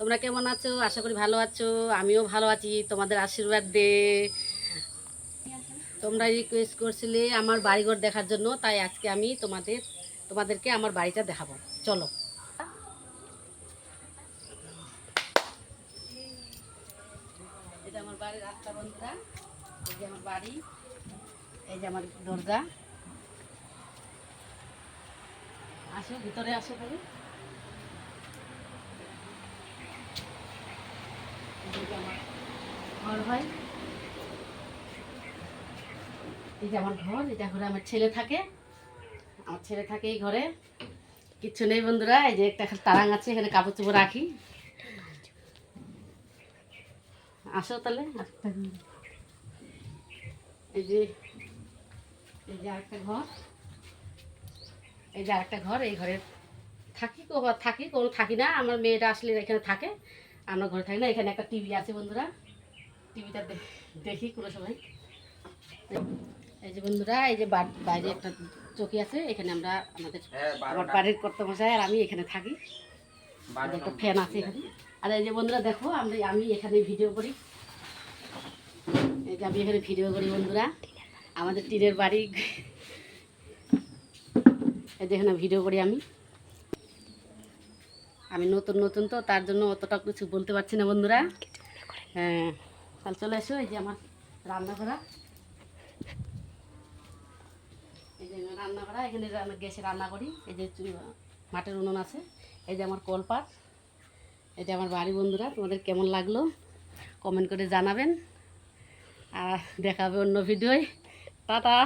তোমরা কেমন আছো? আশা করি ভালো আছো। আমিও ভালো আছি, তোমাদের আশীর্বাদ দে। তোমরা রিকোয়েস্ট করছিলে আমার বাড়িঘর দেখার জন্য, তাই আজকে আমি তোমাদেরকে আমার বাড়িটা দেখাবো। চলো। এটা আমার বাড়ির রাস্তা বন্ধুরা, এই যে আমার বাড়ি, এই যে আমার দরজা। আসো ভিতরে, আসো বলি। আমার ঘর হয়, এই যে আমার ঘর, এটা ঘরে আমার ছেলে থাকে। আমার ছেলে থাকে এই ঘরে। কিচ্ছু নেই বন্ধুরা, এই যে একটা তারাং আছে, এখানে কাপড় চোপড় রাখি। আসো তাহলে। এই যে এই যে আরেকটা ঘর, এই যে আরেকটা ঘর, এই ঘরে থাকি কোনো থাকি না। আমার মেয়েটা আসলে এখানে থাকে, আমরা ঘরে থাকি না। এখানে একটা টিভি আছে বন্ধুরা, টিভিটা দেখি কোনো সময়। এই যে বন্ধুরা, এই যে বাইরে একটা চৌকি আছে, এখানে আমার বাড়ির কর্তামশাই আর আমি এখানে থাকি। একটা ফ্যান আছে এখানে। আর এই যে বন্ধুরা দেখো, আমি এখানে ভিডিও করি। এই যে আমি এখানে ভিডিও করি বন্ধুরা, আমাদের টিনের বাড়ি। এই যে এখানে ভিডিও করি আমি নতুন নতুন তো, তার জন্য অতটা কিছু বলতে পারছি না বন্ধুরা। হ্যাঁ, তাহলে চলে এসো। এই যে আমার রান্না করা, এই যে রান্না করা, এখানে গ্যাসে রান্না করি। এই যে মাটির উনুন আছে। এই যে আমার কলপাত। এটা আমার বাড়ি বন্ধুরা। তোমাদের কেমন লাগলো কমেন্ট করে জানাবেন। আর দেখা হবে অন্য ভিডিওয়। টাটা।